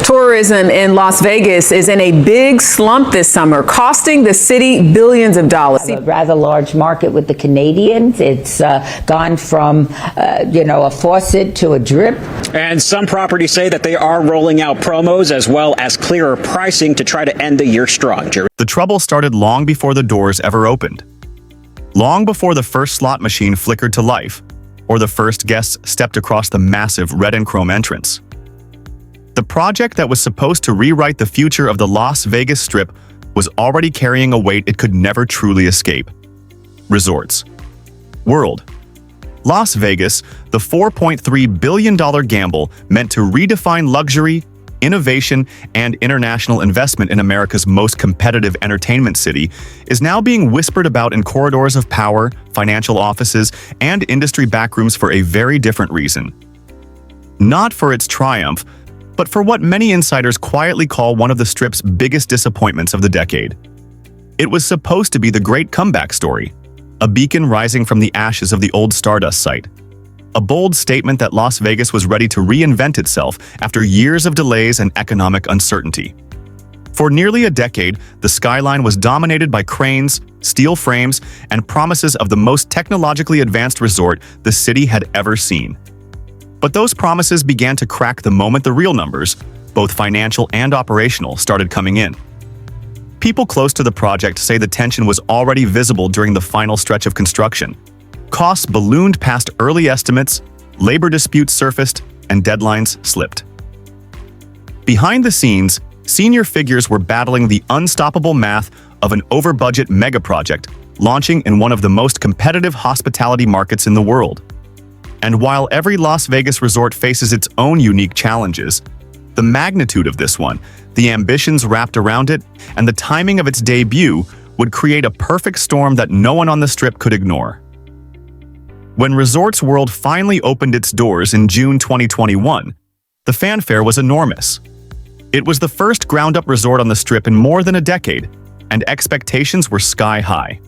Tourism in Las Vegas is in a big slump this summer, costing the city billions of dollars. A rather large market with the Canadians. It's gone from, a faucet to a drip. And some properties say that they are rolling out promos as well as clearer pricing to try to end the year strong. The trouble started long before the doors ever opened. Long before the first slot machine flickered to life, or the first guests stepped across the massive red and chrome entrance. The project that was supposed to rewrite the future of the Las Vegas Strip was already carrying a weight it could never truly escape. Resorts World. Las Vegas, the $4.3 billion gamble meant to redefine luxury, innovation, and international investment in America's most competitive entertainment city, is now being whispered about in corridors of power, financial offices, and industry backrooms for a very different reason. Not for its triumph, but for what many insiders quietly call one of the Strip's biggest disappointments of the decade. It was supposed to be the great comeback story, a beacon rising from the ashes of the old Stardust site. A bold statement that Las Vegas was ready to reinvent itself after years of delays and economic uncertainty. For nearly a decade, the skyline was dominated by cranes, steel frames, and promises of the most technologically advanced resort the city had ever seen. But those promises began to crack the moment the real numbers, both financial and operational, started coming in. People close to the project say the tension was already visible during the final stretch of construction. Costs ballooned past early estimates, labor disputes surfaced, and deadlines slipped. Behind the scenes, senior figures were battling the unstoppable math of an over-budget mega-project launching in one of the most competitive hospitality markets in the world. And while every Las Vegas resort faces its own unique challenges, the magnitude of this one, the ambitions wrapped around it, and the timing of its debut would create a perfect storm that no one on the Strip could ignore. When Resorts World finally opened its doors in June 2021, the fanfare was enormous. It was the first ground-up resort on the Strip in more than a decade, and expectations were sky-high.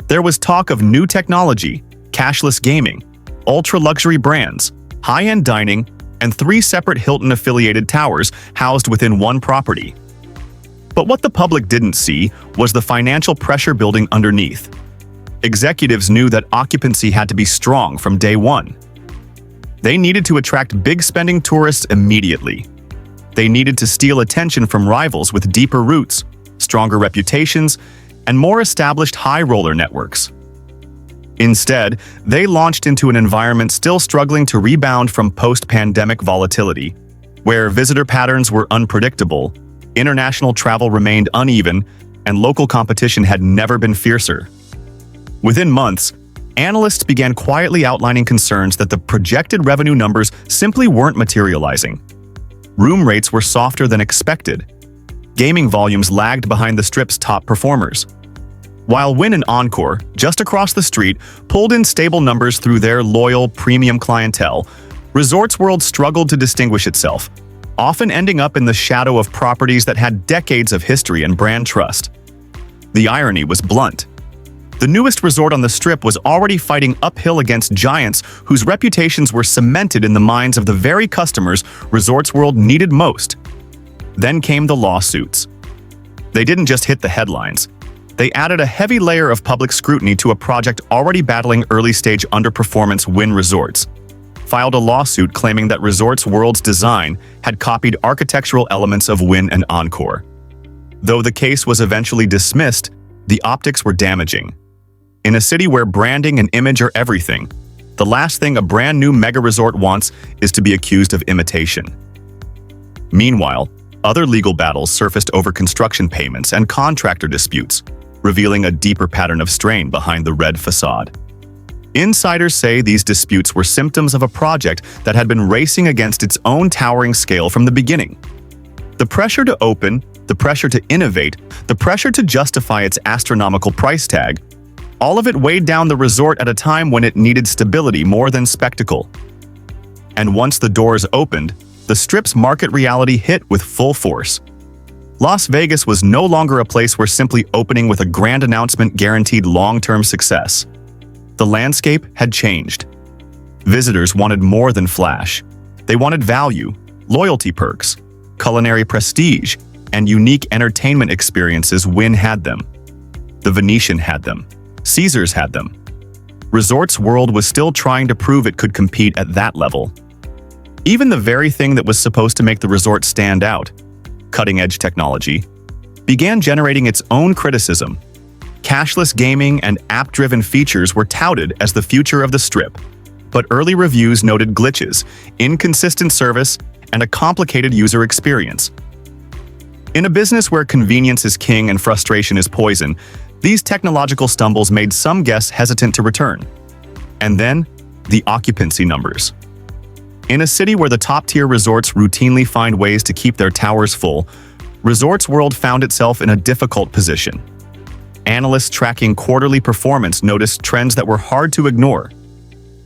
There was talk of new technology, cashless gaming, ultra-luxury brands, high-end dining, and 3 separate Hilton-affiliated towers housed within one property. But what the public didn't see was the financial pressure building underneath. Executives knew that occupancy had to be strong from day one. They needed to attract big-spending tourists immediately. They needed to steal attention from rivals with deeper roots, stronger reputations, and more established high-roller networks. Instead, they launched into an environment still struggling to rebound from post-pandemic volatility, where visitor patterns were unpredictable, international travel remained uneven, and local competition had never been fiercer. Within months, analysts began quietly outlining concerns that the projected revenue numbers simply weren't materializing. Room rates were softer than expected. Gaming volumes lagged behind the Strip's top performers. While Wynn and Encore, just across the street, pulled in stable numbers through their loyal, premium clientele, Resorts World struggled to distinguish itself, often ending up in the shadow of properties that had decades of history and brand trust. The irony was blunt. The newest resort on the Strip was already fighting uphill against giants whose reputations were cemented in the minds of the very customers Resorts World needed most. Then came the lawsuits. They didn't just hit the headlines. They added a heavy layer of public scrutiny to a project already battling early-stage underperformance Wynn Resorts, filed a lawsuit claiming that Resorts World's design had copied architectural elements of Wynn and Encore. Though the case was eventually dismissed, the optics were damaging. In a city where branding and image are everything, the last thing a brand new mega resort wants is to be accused of imitation. Meanwhile, other legal battles surfaced over construction payments and contractor disputes, revealing a deeper pattern of strain behind the red facade. Insiders say these disputes were symptoms of a project that had been racing against its own towering scale from the beginning. The pressure to open, the pressure to innovate, the pressure to justify its astronomical price tag, all of it weighed down the resort at a time when it needed stability more than spectacle. And once the doors opened, the Strip's market reality hit with full force. Las Vegas was no longer a place where simply opening with a grand announcement guaranteed long-term success. The landscape had changed. Visitors wanted more than flash. They wanted value, loyalty perks, culinary prestige, and unique entertainment experiences, Wynn had them. The Venetian had them. Caesars had them. Resorts World was still trying to prove it could compete at that level. Even the very thing that was supposed to make the resort stand out, cutting-edge technology, began generating its own criticism. Cashless gaming and app-driven features were touted as the future of the Strip, but early reviews noted glitches, inconsistent service, and a complicated user experience. In a business where convenience is king and frustration is poison, these technological stumbles made some guests hesitant to return. And then, the occupancy numbers. In a city where the top-tier resorts routinely find ways to keep their towers full, Resorts World found itself in a difficult position. Analysts tracking quarterly performance noticed trends that were hard to ignore.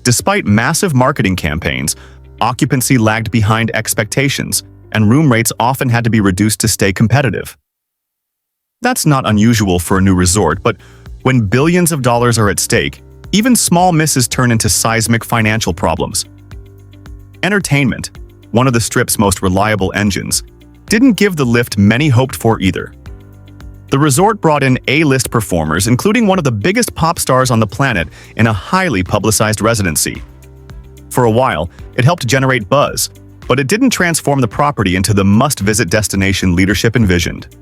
Despite massive marketing campaigns, occupancy lagged behind expectations, and room rates often had to be reduced to stay competitive. That's not unusual for a new resort, but when billions of dollars are at stake, even small misses turn into seismic financial problems. Entertainment, one of the Strip's most reliable engines, didn't give the lift many hoped for either. The resort brought in A-list performers, including one of the biggest pop stars on the planet, in a highly publicized residency. For a while, it helped generate buzz, but it didn't transform the property into the must-visit destination leadership envisioned.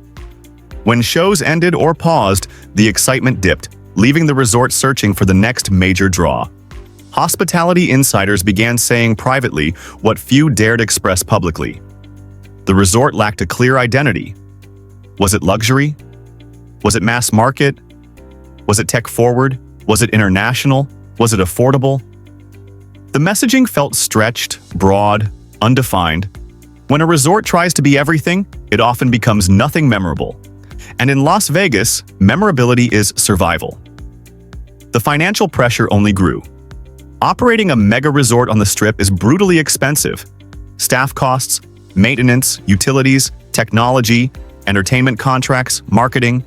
When shows ended or paused, the excitement dipped, leaving the resort searching for the next major draw. Hospitality insiders began saying privately what few dared express publicly. The resort lacked a clear identity. Was it luxury? Was it mass market? Was it tech-forward? Was it international? Was it affordable? The messaging felt stretched, broad, undefined. When a resort tries to be everything, it often becomes nothing memorable. And in Las Vegas, memorability is survival. The financial pressure only grew. Operating a mega resort on the Strip is brutally expensive. Staff costs, maintenance, utilities, technology, entertainment contracts, marketing.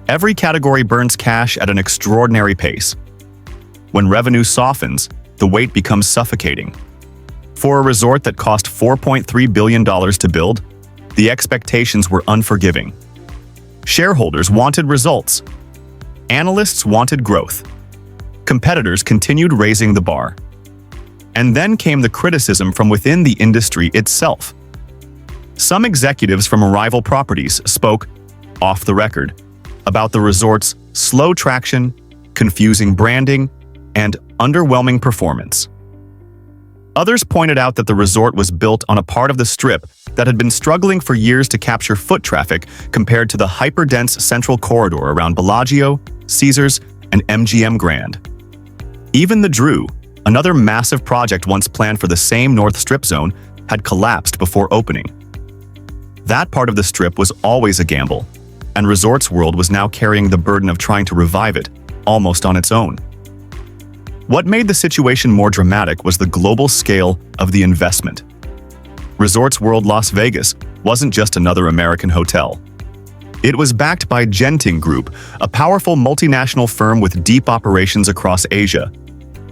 Every category burns cash at an extraordinary pace. When revenue softens, the weight becomes suffocating. For a resort that cost $4.3 billion to build, the expectations were unforgiving. Shareholders wanted results. Analysts wanted growth. Competitors continued raising the bar. And then came the criticism from within the industry itself. Some executives from rival properties spoke, off the record, about the resort's slow traction, confusing branding, and underwhelming performance. Others pointed out that the resort was built on a part of the Strip that had been struggling for years to capture foot traffic compared to the hyperdense central corridor around Bellagio, Caesars, and MGM Grand. Even the Drew, another massive project once planned for the same North Strip zone, had collapsed before opening. That part of the Strip was always a gamble, and Resorts World was now carrying the burden of trying to revive it, almost on its own. What made the situation more dramatic was the global scale of the investment. Resorts World Las Vegas wasn't just another American hotel. It was backed by Genting Group, a powerful multinational firm with deep operations across Asia.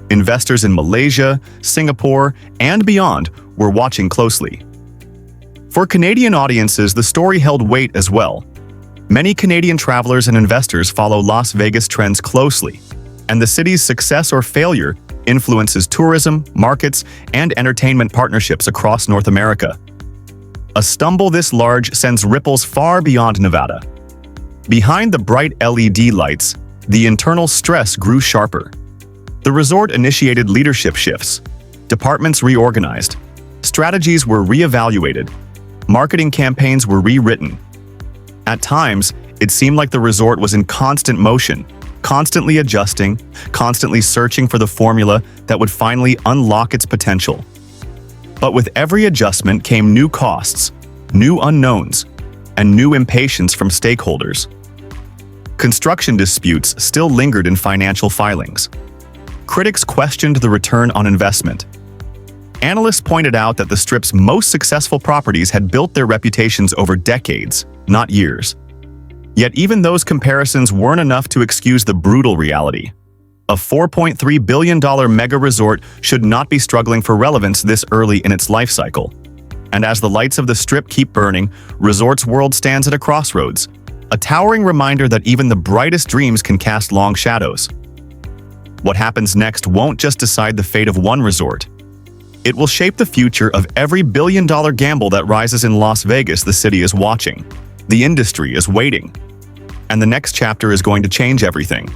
Investors in Malaysia, Singapore, and beyond were watching closely. For Canadian audiences, the story held weight as well. Many Canadian travelers and investors follow Las Vegas trends closely, and the city's success or failure influences tourism, markets, and entertainment partnerships across North America. A stumble this large sends ripples far beyond Nevada. Behind the bright LED lights, the internal stress grew sharper. The resort initiated leadership shifts. Departments reorganized. Strategies were reevaluated. Marketing campaigns were rewritten. At times, it seemed like the resort was in constant motion, constantly adjusting, constantly searching for the formula that would finally unlock its potential. But with every adjustment came new costs, new unknowns, and new impatience from stakeholders. Construction disputes still lingered in financial filings. Critics questioned the return on investment. Analysts pointed out that the Strip's most successful properties had built their reputations over decades, not years. Yet even those comparisons weren't enough to excuse the brutal reality. A $4.3 billion mega resort should not be struggling for relevance this early in its life cycle. And as the lights of the Strip keep burning, Resorts World stands at a crossroads, a towering reminder that even the brightest dreams can cast long shadows. What happens next won't just decide the fate of one resort. It will shape the future of every billion-dollar gamble that rises in Las Vegas. The city is watching. The industry is waiting. And the next chapter is going to change everything.